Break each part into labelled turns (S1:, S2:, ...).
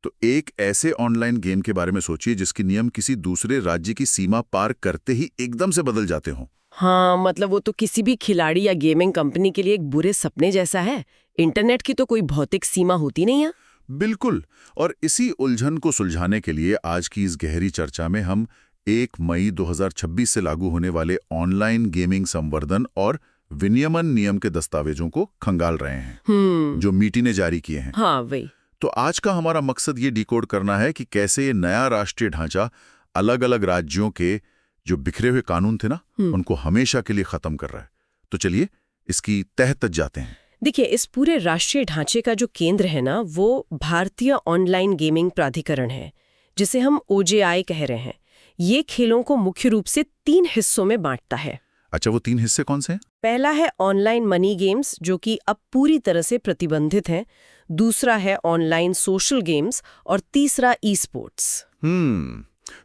S1: तो एक ऐसे ऑनलाइन गेम के बारे में सोचिए जिसके नियम किसी दूसरे राज्य की सीमा पार करते ही एकदम से बदल जाते हों।
S2: हाँ, मतलब वो तो किसी भी खिलाड़ी या गेमिंग कंपनी के लिए एक बुरे सपने जैसा है। इंटरनेट की तो कोई भौतिक सीमा होती नहीं है।
S1: बिल्कुल। और इसी उलझन को सुलझाने के लिए आज की इस गहरी चर्चा में हम 1 मई 2026 से लागू होने वाले ऑनलाइन गेमिंग संवर्धन और विनियमन नियम के दस्तावेजों को खंगाल रहे हैं जो मीटी ने जारी किए हैं।
S2: हाँ वही।
S1: तो आज का हमारा मकसद ये डिकोड करना है कि कैसे ये नया राष्ट्रीय ढांचा अलग अलग राज्यों के जो बिखरे हुए कानून थे ना उनको हमेशा के लिए खत्म कर रहा है। तो चलिए इसकी तह तक जाते हैं।
S2: देखिए, इस पूरे राष्ट्रीय ढांचे का जो केंद्र है ना, वो भारतीय ऑनलाइन गेमिंग प्राधिकरण है, जिसे हम OJI कह रहे हैं। ये खेलों को मुख्य रूप से 3 हिस्सों में बांटता है।
S1: अच्छा, वो 3 हिस्से कौन से हैं?
S2: पहला है ऑनलाइन मनी गेम्स, जो कि अब पूरी तरह से प्रतिबंधित हैं। दूसरा है ऑनलाइन सोशल गेम्स और तीसरा ई स्पोर्ट्स।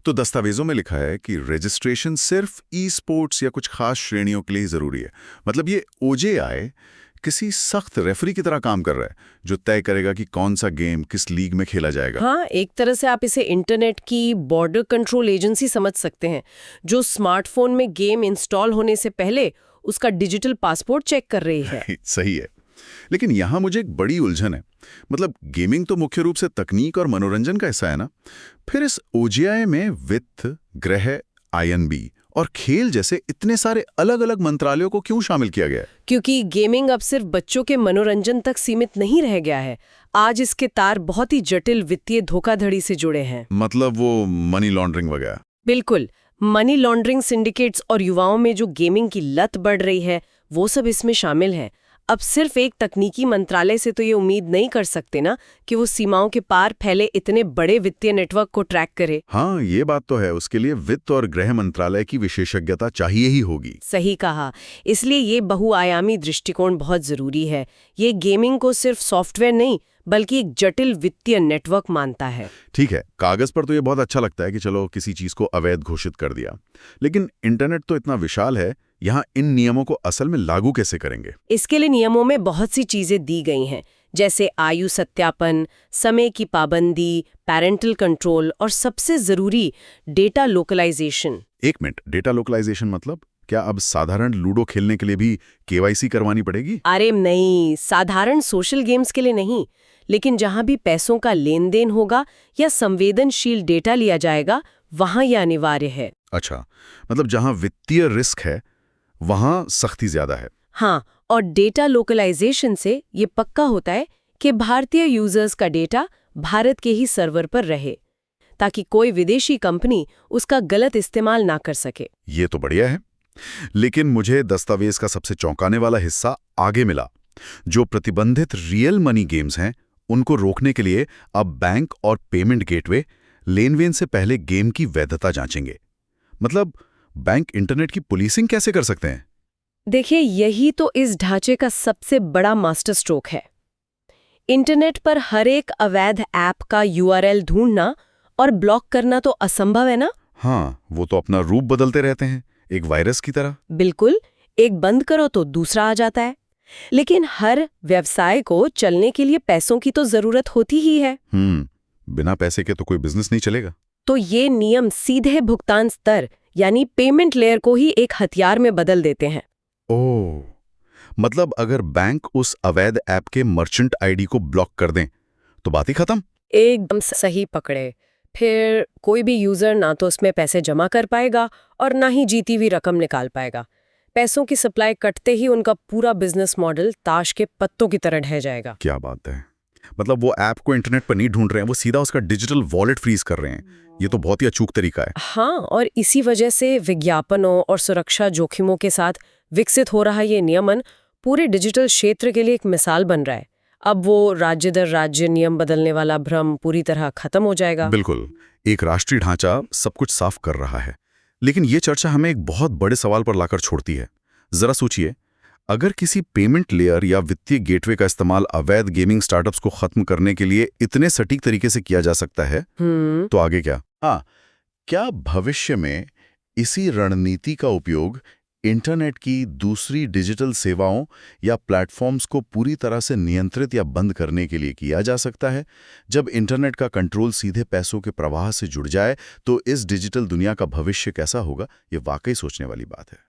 S1: तो दस्तावेजों में लिखा है कि रजिस्ट्रेशन सिर्फ ई स्पोर्ट्स या कुछ खास श्रेणियों के लिए ही जरूरी है। मतलब ये OJI किसी सख्त रेफरी की तरह काम कर रहा है जो तय करेगा कि कौन सा गेम किस लीग में खेला जाएगा।
S2: हाँ, एक तरह से आप इसे इंटरनेट की बॉर्डर कंट्रोल एजेंसी समझ सकते हैं, जो स्मार्टफोन में गेम इंस्टॉल होने से पहले उसका डिजिटल पासपोर्ट चेक कर रही है।
S1: सही है। लेकिन यहां मुझे एक बड़ी उलझन है। मतलब गेमिंग तो मुख्य रूप से तकनीक और मनोरंजन का हिस्सा है ना, फिर इस OJI में वित्त, गृह, INB और खेल जैसे इतने सारे अलग अलग मंत्रालयों को क्यों शामिल किया गया है?
S2: क्योंकि गेमिंग अब सिर्फ बच्चों के मनोरंजन तक सीमित नहीं रह गया है। आज इसके तार बहुत ही जटिल वित्तीय धोखाधड़ी से जुड़े हैं।
S1: मतलब वो मनी लॉन्ड्रिंग वगैरह।
S2: बिल्कुल, मनी लॉन्ड्रिंग, सिंडिकेट्स और युवाओं में जो गेमिंग की लत बढ़ रही है, वो सब इसमें शामिल है। अब सिर्फ एक तकनीकी मंत्रालय से तो ये उम्मीद नहीं कर सकते ना कि वो सीमाओं के पार फैले इतने बड़े वित्तीय नेटवर्क को ट्रैक करे।
S1: हाँ, ये बात तो है। उसके लिए वित्त और गृह मंत्रालय की विशेषज्ञता चाहिए ही होगी।
S2: सही कहा। इसलिए ये बहुआयामी दृष्टिकोण बहुत जरूरी है। ये गेमिंग को सिर्फ सॉफ्टवेयर नहीं बल्कि एक जटिल वित्तीय नेटवर्क मानता है।
S1: ठीक है, कागज पर तो ये बहुत अच्छा लगता है कि चलो किसी चीज को अवैध घोषित कर दिया, लेकिन इंटरनेट तो इतना विशाल है, यहाँ इन नियमों को असल में लागू कैसे करेंगे?
S2: इसके लिए नियमों में बहुत सी चीजें दी गई हैं, जैसे आयु सत्यापन, समय की पाबंदी, पेरेंटल कंट्रोल और सबसे जरूरी डेटा लोकलाइजेशन।
S1: एक मिनट, डेटा लोकलाइजेशन मतलब क्या अब साधारण लूडो खेलने के लिए भी KYC करवानी पड़ेगी?
S2: अरे नहीं, साधारण सोशल गेम्स के लिए नहीं, लेकिन जहां भी पैसों का लेन देन होगा या संवेदनशील डेटा लिया जाएगा, वहां यह अनिवार्य है।
S1: अच्छा, मतलब जहां वित्तीय रिस्क है वहां सख्ती ज्यादा है।
S2: हाँ, और डेटा लोकलाइजेशन से ये पक्का होता है कि भारतीय यूजर्स का डेटा भारत के ही सर्वर पर रहे, ताकि कोई विदेशी कंपनी उसका गलत इस्तेमाल ना कर सके।
S1: ये तो बढ़िया है। लेकिन मुझे दस्तावेज का सबसे चौंकाने वाला हिस्सा आगे मिला। जो प्रतिबंधित रियल मनी गेम्स हैं, उनको रोकने के लिए अब बैंक और पेमेंट गेटवे लेनदेन से पहले गेम की वैधता जांचेंगे। मतलब बैंक इंटरनेट की पुलिसिंग कैसे कर सकते हैं?
S2: देखिए, यही तो इस ढांचे का सबसे बड़ा मास्टर स्ट्रोक है। इंटरनेट पर हर एक अवैध ऐप का URL ढूंढना और ब्लॉक करना तो असंभव है ना?
S1: हाँ, वो तो अपना रूप बदलते रहते हैं, एक वायरस की तरह।
S2: बिल्कुल, एक बंद करो तो दूसरा आ जाता है। लेकिन हर व्यवसाय को चलने के लिए पैसों की तो जरूरत होती ही है।
S1: बिना पैसे के तो कोई बिजनेस नहीं चलेगा।
S2: तो ये नियम सीधे भुगतान स्तर यानी पेमेंट लेयर को ही एक हथियार में बदल देते हैं।
S1: ओह, मतलब अगर बैंक उस अवैध ऐप के मर्चेंट ID को ब्लॉक कर दें तो बात ही खत्म।
S2: एकदम सही पकड़े। फिर कोई भी यूजर ना तो उसमें पैसे जमा कर पाएगा और ना ही जीती हुई रकम निकाल पाएगा। पैसों की सप्लाई कटते ही उनका पूरा बिजनेस मॉडल ताश के पत्तों की तरह ढह जाएगा।
S1: क्या बात है। मतलब वो ऐप को इंटरनेट पर नहीं ढूंढ रहे हैं, वो सीधा उसका डिजिटल वॉलेट फ्रीज कर रहे हैं। ये तो बहुत ही अचूक तरीका है।
S2: हाँ, और इसी वजह से विज्ञापनों और सुरक्षा जोखिमों के साथ विकसित हो रहा ये नियमन पूरे डिजिटल क्षेत्र के लिए एक मिसाल बन रहा है। अब वो राज्य दर राज्य नियम बदलने वाला भ्रम पूरी तरह खत्म हो जाएगा।
S1: बिल्कुल, एक राष्ट्रीय ढांचा सब कुछ साफ कर रहा है। लेकिन ये चर्चा हमें एक बहुत बड़े सवाल पर लाकर छोड़ती है। जरा सोचिए, अगर किसी पेमेंट लेयर या वित्तीय गेटवे का इस्तेमाल अवैध गेमिंग स्टार्टअप्स को खत्म करने के लिए इतने सटीक तरीके से किया जा सकता है, तो आगे क्या? हाँ, क्या भविष्य में इसी रणनीति का उपयोग इंटरनेट की दूसरी डिजिटल सेवाओं या प्लेटफॉर्म्स को पूरी तरह से नियंत्रित या बंद करने के लिए किया जा सकता है। जब इंटरनेट का कंट्रोल सीधे पैसों के प्रवाह से जुड़ जाए तो इस डिजिटल दुनिया का भविष्य कैसा होगा, ये वाकई सोचने वाली बात है।